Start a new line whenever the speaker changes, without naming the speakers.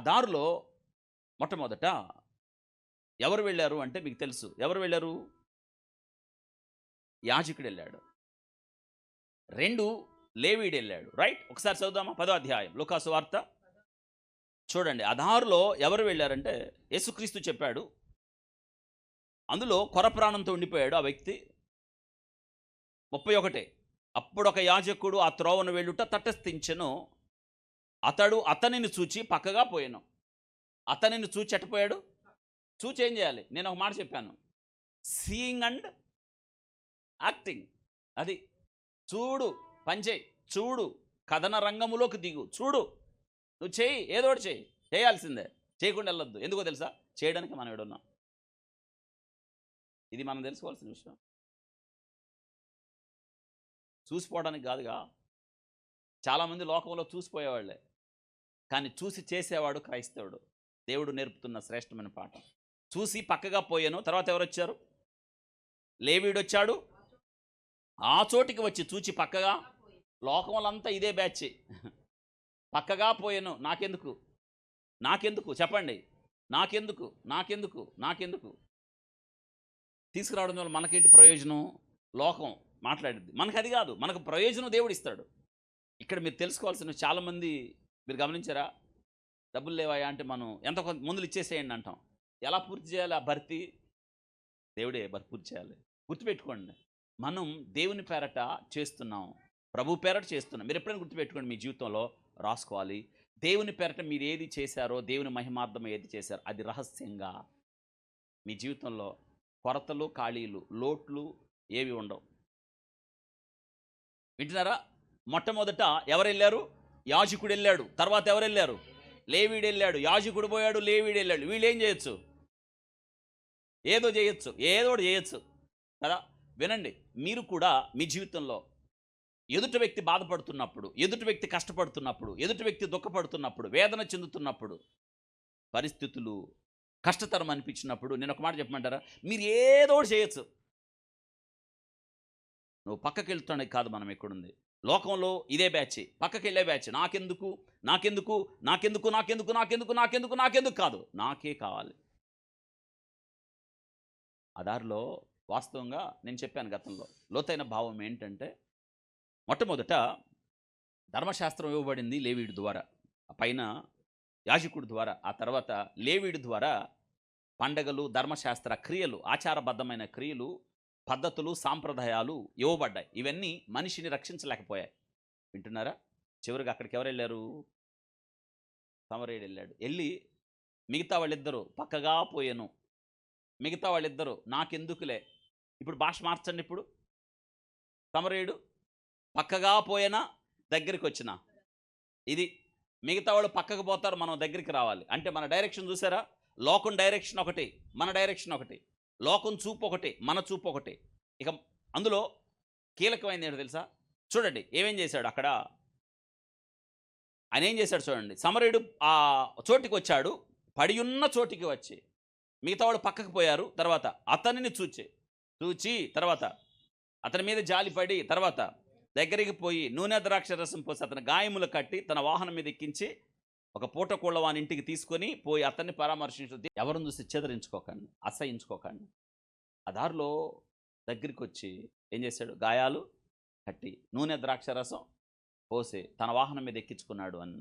దారిలో మొట్టమొదట ఎవరు వెళ్ళారు అంటే మీకు తెలుసు. ఎవరు వెళ్ళారు? యాజకుడు వెళ్ళాడు. 2 లేవీయుడు వెళ్ళాడు. రైట్? ఒకసారి చదువుదామా? 10వ అధ్యాయం లూకాసు వార్త. చూడండి, ఆ దారిలో ఎవరు వెళ్ళారంటే యేసుక్రీస్తు చెప్పాడు. అందులో కొర ప్రాణంతో ఉండిపోయాడు ఆ వ్యక్తి. 31. అప్పుడొక యాజకుడు ఆ త్రోవను వెళ్ళుట తటస్థించెను. అతడు అతనిని చూచి పక్కగా పోయెను. అతనిని చూచి ఎట్టపోయాడు? చూచి ఏం చేయాలి? నేను ఒక మాట చెప్పాను. Seeing and acting. అది. చూడు, పనిచేయి, చూడు, కథన రంగములోకి దిగు, చూడు, నువ్వు చేయి, ఏదోటి చేయి, చేయాల్సిందే, చేయకుండా వెళ్ళొద్దు. ఎందుకో తెలుసా? చేయడానికి మనం ఏడున్నాం. ఇది మనం తెలుసుకోవాల్సిన విషయం. చూసిపోవడానికి కాదుగా. చాలామంది లోకంలో చూసిపోయేవాళ్లే, కానీ చూసి చేసేవాడు క్రైస్తవుడు. దేవుడు నేర్పుతున్న శ్రేష్టమైన పాఠం. చూసి పక్కగా పోయాను. తర్వాత ఎవరు వచ్చారు? లేవీయుడు వచ్చాడు. ఆ చోటికి వచ్చి చూచి పక్కగా, లోకములంతా ఇదే బ్యాచ్, పక్కగా పోయాను. నాకెందుకు? నాకెందుకు చెప్పండి? నాకెందుకు? నాకెందుకు? నాకెందుకు? తీసుకురావడం వల్ల మనకేంటి ప్రయోజనం? లోకం మాట్లాడింది. మనకు అది కాదు. మనకు ప్రయోజనం దేవుడు ఇస్తాడు. ఇక్కడ మీరు తెలుసుకోవాల్సిన, చాలామంది మీరు గమనించారా? డబ్బులు లేవాయా అంటే మనం ఎంత ముందులు ఇచ్చేసేయండి అంటాం. ఎలా పూర్తి చేయాలి ఆ భర్తీ? దేవుడే పూర్తి చేయాలి. గుర్తుపెట్టుకోండి, మనం దేవుని పేరట చేస్తున్నాం, ప్రభు పేరట చేస్తున్నాం. మీరు ఎప్పుడైనా గుర్తుపెట్టుకోండి, మీ జీవితంలో రాసుకోవాలి. దేవుని పేరట మీరు ఏది చేశారో, దేవుని మహిమార్థం ఏది చేశారో అది రహస్యంగా మీ జీవితంలో కొరతలు, ఖాళీలు, లోట్లు ఏవి ఉండవు. వింటున్నారా? మొట్టమొదట ఎవరు వెళ్ళారు? యాజకుడు వెళ్ళాడు. తర్వాత ఎవరు వెళ్ళారు? లేవీయుడు వెళ్ళాడు. యాజకుడు పోయాడు, లేవీయుడు వెళ్ళాడు. వీళ్ళు ఏం చేయొచ్చు? ఏదో చేయొచ్చు, ఏదోటి చేయొచ్చు కదా. వినండి, మీరు కూడా మీ జీవితంలో ఎదుటి వ్యక్తి బాధపడుతున్నప్పుడు, ఎదుటి వ్యక్తి కష్టపడుతున్నప్పుడు, ఎదుటి వ్యక్తి దుఃఖపడుతున్నప్పుడు, వేదన చెందుతున్నప్పుడు, పరిస్థితులు కష్టతరం అనిపించినప్పుడు నేను ఒక మాట చెప్పమంటారా? మీరు ఏదో ఒకటి చేయొచ్చు. నువ్వు పక్కకి వెళ్తానికి కాదు మనం ఎక్కడుంది. లోకంలో ఇదే బ్యాచ్, పక్కకి వెళ్ళే బ్యాచ్. నాకెందుకు, నాకెందుకు, నాకెందుకు, నాకెందుకు, నాకెందుకు, నాకెందుకు, నాకెందుకు కాదు, నాకే కావాలి. ఆ దారిలో వాస్తవంగా నేను చెప్పాను గతంలో, లోతైన భావం ఏంటంటే, మొట్టమొదట ధర్మశాస్త్రం ఇవ్వబడింది లేవీయుడి ద్వారా, ఆ పైన యాజకుడి ద్వారా, ఆ తర్వాత లేవీయుడి ద్వారా పండగలు, ధర్మశాస్త్ర క్రియలు, ఆచారబద్ధమైన క్రియలు, పద్ధతులు, సాంప్రదాయాలు ఇవ్వబడ్డాయి. ఇవన్నీ మనిషిని రక్షించలేకపోయాయి. వింటున్నారా? చివరికి అక్కడికి ఎవరు వెళ్ళారు? సమరయుడు వెళ్ళాడు. వెళ్ళి మిగతా వాళ్ళిద్దరూ పక్కగా పోయాను. మిగతా వాళ్ళిద్దరూ నాకెందుకులే. ఇప్పుడు భాష మార్చండి. ఇప్పుడు సమరయుడు పక్కగా పోయినా, దగ్గరికి వచ్చినా, ఇది. మిగతా వాళ్ళు పక్కకు పోతారు, మనం దగ్గరికి రావాలి. అంటే మన డైరెక్షన్ చూసారా? లోకం డైరెక్షన్ ఒకటి, మన డైరెక్షన్ ఒకటి. లోకం చూపు ఒకటి, మన చూపు ఒకటి. ఇక అందులో కీలకమైనది ఏంటో తెలుసా? చూడండి ఏమేం చేశాడు అక్కడ. ఆయన ఏం చేశాడు చూడండి. సమరయుడు ఆ చోటికి వచ్చాడు. పడి ఉన్న చోటికి వచ్చి మిగతా వాళ్ళు పక్కకు పోయారు. తర్వాత అతనిని చూచి తర్వాత అతని మీద జాలిపడి, తర్వాత దగ్గరికి పోయి నూనె ద్రాక్ష రసం పోసి అతని గాయములు కట్టి తన వాహనం మీద ఎక్కించి ఒక పూట కోళ్ళ వాని ఇంటికి తీసుకొని పోయి అతన్ని పరామర్శించుద్ది. ఎవరిని చూసి చెదరించుకోకండి, అసహించుకోకండి. ఆ దారిలో దగ్గరికి వచ్చి ఏం చేశాడు? గాయాలు కట్టి నూనె ద్రాక్ష రసం పోసి తన వాహనం మీద ఎక్కించుకున్నాడు అని